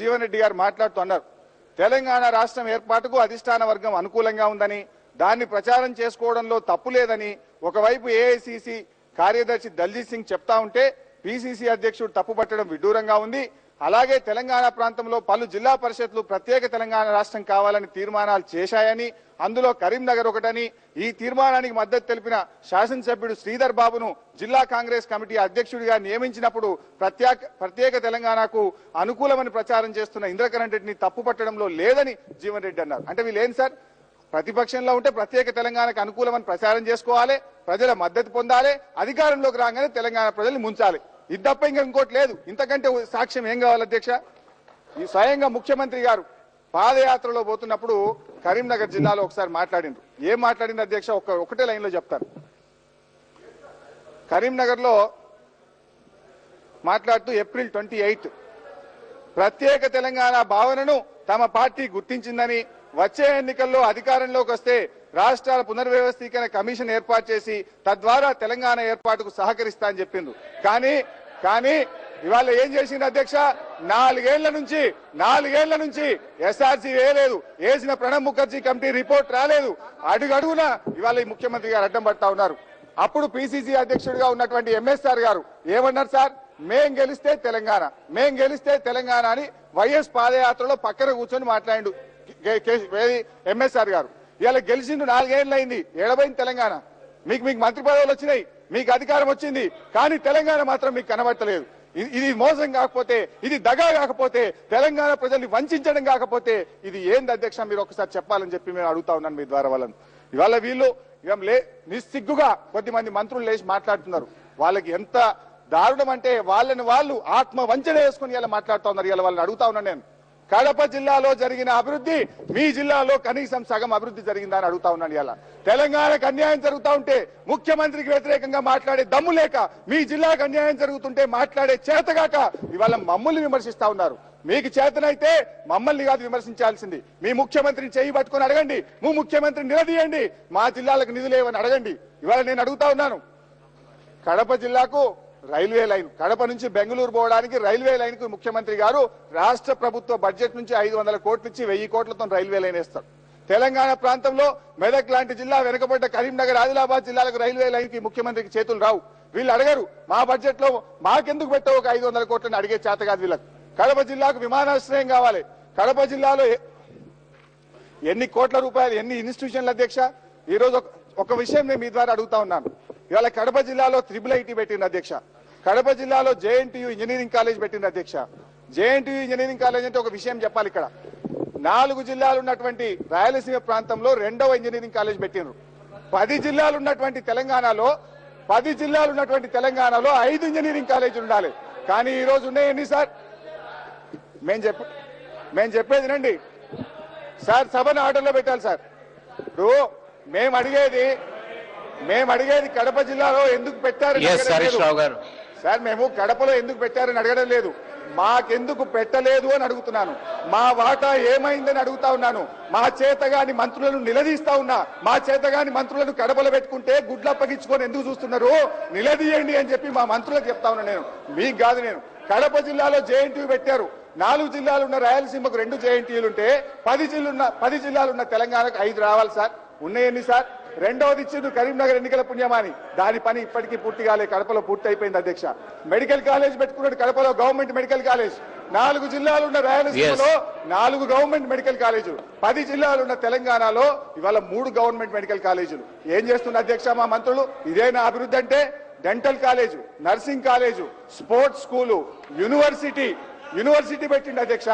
జీవన్ రెడ్డి గారు మాట్లాడుతున్నారు. తెలంగాణ రాష్ట్రం ఏర్పాటుకు అధిష్టాన వర్గం అనుకూలంగా ఉందని, దాన్ని ప్రచారం చేసుకోవడంలో తప్పు లేదని ఒకవైపు ఏఐసిసి కార్యదర్శి దల్జీత్ సింగ్ చెప్తా ఉంటే పిసిసి అధ్యక్షుడు తప్పుపట్టడం విడ్డూరంగా ఉంది. అలాగే తెలంగాణ ప్రాంతంలో పలు జిల్లా పరిషత్లు ప్రత్యేక తెలంగాణ రాష్ట్రం కావాలని తీర్మానాలు చేశాయని, అందులో కరీంనగర్ ఒకటని, ఈ తీర్మానానికి మద్దతు తెలిపిన శాసనసభ్యుడు శ్రీధర్ బాబును జిల్లా కాంగ్రెస్ కమిటీ అధ్యక్షుడిగా నియమించినప్పుడు ప్రత్యేక తెలంగాణకు అనుకూలమని ప్రచారం చేస్తున్న ఇంద్రకరణ్ రెడ్డిని తప్పుపట్టడంలో లేదని జీవన్ రెడ్డి అన్నారు. అంటే వీళ్ళేం సార్, ప్రతిపక్షంలో ఉంటే ప్రత్యేక తెలంగాణకు అనుకూలమని ప్రచారం చేసుకోవాలి, ప్రజల మద్దతు పొందాలి, అధికారంలోకి రాగానే తెలంగాణ ప్రజల్ని ముంచాలి. ఇది తప్ప ఇంకా ఇంకోటి లేదు. ఇంతకంటే సాక్ష్యం ఏం కావాలి అధ్యక్ష? ఈ స్వయంగా ముఖ్యమంత్రి గారు పాదయాత్రలో పోతున్నప్పుడు కరీంనగర్ జిల్లాలో ఒకసారి మాట్లాడిండ్రు. ఏం మాట్లాడింది అధ్యక్ష? ఒకటే లైన్ లో చెప్తారు. కరీంనగర్ లో మాట్లాడుతూ ఏప్రిల్ 28 ప్రత్యేక తెలంగాణ భావనను తమ పార్టీ గుర్తించిందని, వచ్చే ఎన్నికల్లో అధికారంలోకి వస్తే రాష్ట్రాల పునర్వ్యవస్థీకరణ కమిషన్ ఏర్పాటు చేసి తద్వారా తెలంగాణ ఏర్పాటుకు సహకరిస్తా అని చెప్పిండ్రు. కానీ ఇవాళ ఏం చేసింది అధ్యక్ష? 4 ఏళ్ల నుంచి ఎస్ఆర్సీ వేయలేదు, వేసిన ప్రణబ్ ముఖర్జీ కమిటీ రిపోర్ట్ రాలేదు. అడుగడుగున ఇవాళ ఈ ముఖ్యమంత్రి గారు అడ్డం పడతా ఉన్నారు. అప్పుడు పిసిసి అధ్యక్షుడిగా ఉన్నటువంటి ఎంఎస్ఆర్ గారు ఏమన్నారు సార్? మేం గెలిస్తే తెలంగాణ అని వైఎస్ పాదయాత్రలో పక్కన కూర్చొని మాట్లాడిండు ఎంఎస్ఆర్ గారు. ఇవాళ గెలిచిండు 4 ఏళ్ళు అయింది, ఏడబోయింది తెలంగాణ. మీకు మంత్రి పదవులు వచ్చినాయి, మీకు అధికారం వచ్చింది, కానీ తెలంగాణ మాత్రం మీకు కనబడతలేదు. ఇది మోసం కాకపోతే, ఇది దగా కాకపోతే, తెలంగాణ ప్రజల్ని వంచడం కాకపోతే ఇది ఏంది అధ్యక్ష? మీరు ఒకసారి చెప్పాలని చెప్పి మేము అడుగుతా ఉన్నాను మీ ద్వారా వాళ్ళని. ఇవాళ వీళ్ళు నిస్సిగ్గుగా కొద్దిమంది మంత్రులు లేచి మాట్లాడుతున్నారు. వాళ్ళకి ఎంత దారుణం అంటే వాళ్ళు ఆత్మ వంచన వేసుకుని ఇలా మాట్లాడుతూ ఉన్నారు. ఇలా వాళ్ళని అడుగుతా ఉన్నాను నేను. కడప జిల్లాలో జరిగిన అభివృద్ధి మీ జిల్లాలో కనీసం సగం అభివృద్ధి జరిగిందా అని అడుగుతా ఉన్నాను. ఇలా తెలంగాణకు అన్యాయం జరుగుతూ ఉంటే ముఖ్యమంత్రికి వ్యతిరేకంగా మాట్లాడే దమ్ము లేక, మీ జిల్లాకు అన్యాయం జరుగుతుంటే మాట్లాడే చేతగాక ఇవాళ మమ్మల్ని విమర్శిస్తా ఉన్నారు. మీకు చేతనైతే మమ్మల్ని కాదు విమర్శించాల్సింది, మీ ముఖ్యమంత్రిని చేయి పట్టుకుని అడగండి, మీ ముఖ్యమంత్రిని నిలదీయండి, మా జిల్లాలకు నిధులేవని అడగండి. ఇవాళ నేను అడుగుతా ఉన్నాను, కడప జిల్లాకు రైల్వే లైన్, కడప నుంచి బెంగళూరు పోవడానికి రైల్వే లైన్ కు ముఖ్యమంత్రి గారు రాష్ట్ర ప్రభుత్వ బడ్జెట్ నుంచి 500 కోట్లు ఇచ్చి 1000 కోట్లతో రైల్వే లైన్ వేస్తారు. తెలంగాణ ప్రాంతంలో మెదక్ లాంటి జిల్లా, వెనుకబడ్డ కరీంనగర్, ఆదిలాబాద్ జిల్లాలకు రైల్వే లైన్ కి ముఖ్యమంత్రికి చేతులు రావు. వీళ్ళు అడగరు, మా బడ్జెట్ లో మాకెందుకు పెట్టావు ఒక 500 కోట్లని అడిగే చేత కాదు వీళ్ళకి. కడప జిల్లాకు విమానాశ్రయం కావాలి. కడప జిల్లాలో ఎన్ని కోట్ల రూపాయలు, ఎన్ని ఇన్స్టిట్యూషన్ల అధ్యక్ష? ఈ రోజు ఒక విషయం నేను మీ ద్వారా అడుగుతా ఉన్నాను. ఇవాళ కడప జిల్లాలో IIIT పెట్టింది అధ్యక్ష. కడప జిల్లాలో JNTU ఇంజనీరింగ్ కాలేజ్ పెట్టింది అధ్యక్ష. JNTU ఇంజనీరింగ్ కాలేజ్ అంటే ఒక విషయం చెప్పాలి. ఇక్కడ 4 జిల్లాలు ఉన్నటువంటి రాయలసీమ ప్రాంతంలో 2వ ఇంజనీరింగ్ కాలేజ్ పెట్టినారు. 10 జిల్లాలు ఉన్నటువంటి తెలంగాణలో 5 ఇంజనీరింగ్ కాలేజీలు ఉండాలి. కానీ ఈ రోజు ఉన్నాయి ఎన్ని సార్? మేము చెప్పేది రండి సార్, సభను ఆర్డర్లో పెట్టాలి సార్. ఇప్పుడు మేము అడిగేది కడప జిల్లాలో ఎందుకు పెట్టారని సార్, మేము కడపలో ఎందుకు పెట్టారని అడగడం లేదు, మాకెందుకు పెట్టలేదు అని అడుగుతున్నాను. మా వాటా ఏమైందని అడుగుతా ఉన్నాను. మా చేతగాని మంత్రులను నిలదీస్తా ఉన్నా. మా చేతగాని మంత్రులను కడపలో పెట్టుకుంటే గుడ్లు అప్పగించుకొని ఎందుకు చూస్తున్నారు? నిలదీయండి అని చెప్పి మా మంత్రులకు చెప్తా ఉన్నా నేను, మీకు కాదు. నేను కడప జిల్లాలో JNTU పెట్టారు. 4 జిల్లాలు ఉన్న రాయలసీమకు 2 JNTUలు ఉంటే 10 జిల్లాలు ఉన్న తెలంగాణకు 5 రావాలి సార్. ఉన్నాయండి సార్. రెండవది ఇచ్చిండు కరీంనగర్ ఎన్నికల పుణ్యమాని, దాని పని ఇప్పటికీ పూర్తి కాలే. కడపలో పూర్తి అయిపోయింది అధ్యక్ష. మెడికల్ కాలేజ్ పెట్టుకున్నాడు కడపలో, గవర్నమెంట్ మెడికల్ కాలేజ్. 4 జిల్లాలు ఉన్న రాయలసీమలో 4 గవర్నమెంట్ మెడికల్ కాలేజీలు, 10 జిల్లాలు ఉన్న తెలంగాణలో ఇవాళ 3 గవర్నమెంట్ మెడికల్ కాలేజీలు. ఏం చేస్తున్న అధ్యక్ష మా మంత్రులు? ఇదేనా అభివృద్ధి అంటే? Dental college, nursing college, sports school, university పెట్టిండి అధ్యక్ష.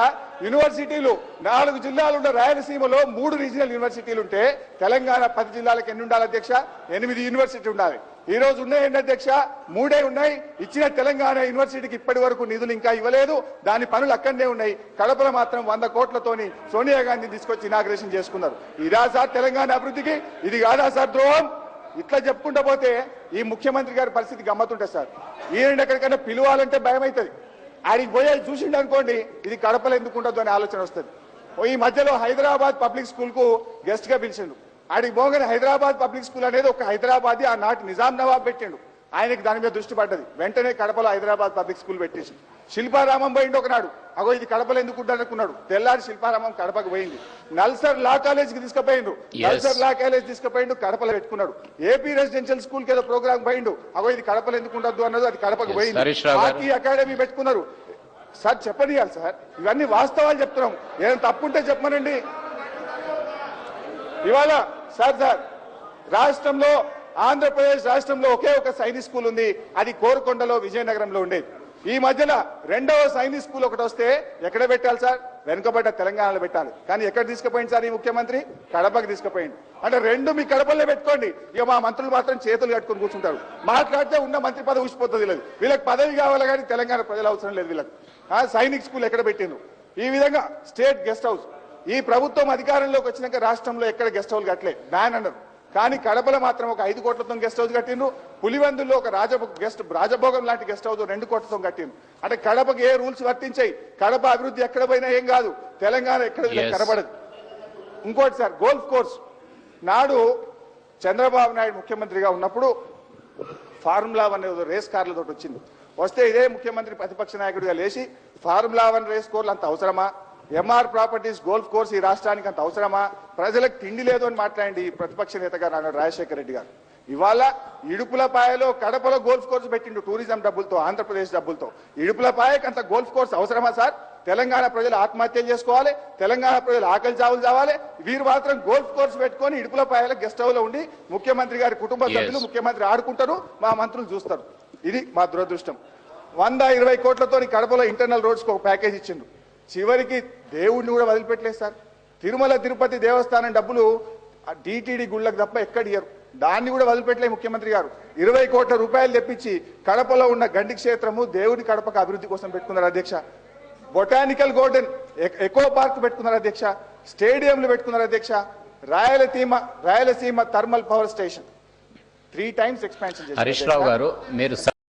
యూనివర్సిటీలు 4 జిల్లాలు ఉన్న రాయలసీమలో 3 రీజనల్ యూనివర్సిటీలు ఉంటే తెలంగాణ 10 జిల్లాలకు ఎన్ని ఉండాలి అధ్యక్ష? 8 యూనివర్సిటీ ఉండాలి. ఈ రోజు ఉన్నాయండి అధ్యక్ష, 3 ఉన్నాయి. ఇచ్చిన తెలంగాణ యూనివర్సిటీకి ఇప్పటి వరకు నిధులు ఇంకా ఇవ్వలేదు. దాని పనులు అక్కడనే ఉన్నాయి. కడపలో మాత్రం 100 కోట్లతోని సోనియా గాంధీ తీసుకొచ్చి ఇనాగ్రేషన్ చేసుకున్నారు. ఇదా సార్ తెలంగాణ అభివృద్ధికి? ఇది కాదా సార్ ద్రోహం? ఇట్లా చెప్పుకుంటూ పోతే ఈ ముఖ్యమంత్రి గారి పరిస్థితి గమ్మతుంటుంది సార్. ఈయన ఎక్కడికైనా పిలవాలంటే భయం అవుతుంది. ఆడికి పోయి చూసిండు అనుకోండి, ఇది కడపలో ఎందుకు ఉండదు అనే ఆలోచన వస్తుంది. ఈ మధ్యలో హైదరాబాద్ పబ్లిక్ స్కూల్ కు గెస్ట్ గా పిలిచిండు. ఆడికి పోగానే హైదరాబాద్ పబ్లిక్ స్కూల్ అనేది ఒక హైదరాబాద్ ఆనాటి నిజాం నవాబ్ పెట్టిండు. ఆయనకి దాని మీద దృష్టి పడ్డది. వెంటనే కడపలో హైదరాబాద్ పబ్లిక్ స్కూల్ పెట్టేసి శిల్పారామం పోయింది ఒకనాడు. అగో ఇది కడపలో ఎందుకు అనుకున్నాడు. తెల్లారి శిల్పారామం కడపకు పోయింది. నల్సర్ లా కాలేజ్కి తీసుకుపోయిండు. నల్సర్ లా కాలేజ్ తీసుకుపోయిండు, కడపలో పెట్టుకున్నాడు. ఏపీ రెసిడెన్షియల్ స్కూల్ కి ఏదో ప్రోగ్రామ్ పోయిండు. అగో ఇది కడపలో ఎందుకు ఉండద్దు అన్నది, అది కడపకు పోయింది. పార్టీ అకాడమీ పెట్టుకున్నారు. సార్ చెప్పనియాలి సార్, ఇవన్నీ వాస్తవాలు చెప్తున్నాం. ఏదైనా తప్పుంటే చెప్పమనండి. ఇవాళ సార్ రాష్ట్రంలో ఆంధ్రప్రదేశ్ రాష్ట్రంలో ఒకే ఒక సైనిక్ స్కూల్ ఉంది. అది కోరుకొండలో విజయనగరంలో ఉండేది. ఈ మధ్యన రెండవ సైనిక్ స్కూల్ ఒకటి వస్తే ఎక్కడ పెట్టాలి సార్? వెనుకబడ్డ తెలంగాణలో పెట్టాలి. కానీ ఎక్కడ తీసుకుపోయింది సార్ ఈ ముఖ్యమంత్రి? కడపకు తీసుకుపోయింది. అంటే రెండు మీ కడపల్లో పెట్టుకోండి. ఇక మా మంత్రులు మాత్రం చేతులు కట్టుకుని కూర్చుంటారు. మాట్లాడితే ఉన్న మంత్రి పదవి ఊసిపోతుంది. లేదు, వీళ్ళకి పదవి కావాలి కానీ తెలంగాణ ప్రజలు అవసరం లేదు వీళ్ళకి. సైనిక్ స్కూల్ ఎక్కడ పెట్టిండ్రు? ఈ విధంగా స్టేట్ గెస్ట్ హౌస్ ఈ ప్రభుత్వం అధికారంలోకి వచ్చినాక రాష్ట్రంలో ఎక్కడ గెస్ట్ హౌస్ కట్టలే, బ్యాన్ అన్నారు. కానీ కడపలో మాత్రం ఒక 5 కోట్లతో గెస్ట్ హౌస్ కట్టిండ్రు. పులివెందుల్లో ఒక రాజభోగం లాంటి గెస్ట్ హౌస్ 2 కోట్లతో కట్టిండ్రు. అంటే కడపకి ఏ రూల్స్ వర్తించాయి? కడప అభివృద్ధి ఎక్కడ పోయినా ఏం కాదు, తెలంగాణ ఎక్కడ కనబడదు. ఇంకోటి సార్, గోల్ఫ్ కోర్స్ నాడు చంద్రబాబు నాయుడు ముఖ్యమంత్రిగా ఉన్నప్పుడు ఫార్ములా 1 రేస్ కార్లతో వచ్చింది. వస్తే ఇదే ముఖ్యమంత్రి ప్రతిపక్ష నాయకుడిగా లేచి ఫార్ములా 1 రేస్ కోర్లు అంత అవసరమా? ఎంఆర్ ప్రాపర్టీస్ గోల్ఫ్ కోర్స్ ఈ రాష్ట్రానికి అంత అవసరమా? ప్రజలకు తిండి లేదు అని మాట్లాడి ప్రతిపక్ష నేతగా అన్నాడు రాజశేఖర రెడ్డి గారు. ఇవాళ ఇడుపులపాయలో కడపలో గోల్ఫ్ కోర్స్ పెట్టిండు టూరిజం డబ్బులతో, ఆంధ్రప్రదేశ్ డబ్బులతో. ఇడుపులపాయకి అంత గోల్ఫ్ కోర్స్ అవసరమా సార్? తెలంగాణ ప్రజలు ఆత్మహత్యలు చేసుకోవాలి, తెలంగాణ ప్రజలు ఆకలి చావులు చావాలి. వీరు మాత్రం గోల్ఫ్ కోర్స్ పెట్టుకొని ఇడుపులపాయలో గెస్ట్ హౌస్ లో ఉండి ముఖ్యమంత్రి గారి కుటుంబ సభ్యులు ముఖ్యమంత్రి ఆడుకుంటారు, మా మంత్రులు చూస్తారు. ఇది మా దురదృష్టం. 120 కోట్లతో కడపలో ఇంటర్నల్ రోడ్స్ కు ఒక ప్యాకేజ్ ఇచ్చిండు. చివరికి దేవుడిని కూడా వదిలిపెట్టలేదు సార్. తిరుమల తిరుపతి దేవస్థానం డబ్బులు టీటీడీ గుళ్ళకు తప్ప ఎక్కడియరు. దాన్ని కూడా వదిలిపెట్టలేదు ముఖ్యమంత్రి గారు. 20 కోట్ల రూపాయలు తెప్పించి కడపలో ఉన్న గండి క్షేత్రము దేవుడి కడపకు అభివృద్ధి కోసం పెట్టుకున్నారు అధ్యక్ష. బొటానికల్ గార్డెన్, ఎకో పార్క్ పెట్టుకున్నారు అధ్యక్ష. స్టేడియంలు పెట్టుకున్నారు అధ్యక్ష. Rayalaseema thermal power station 3 times expansion చేశారు. హరీష్ రావు గారు, మీరు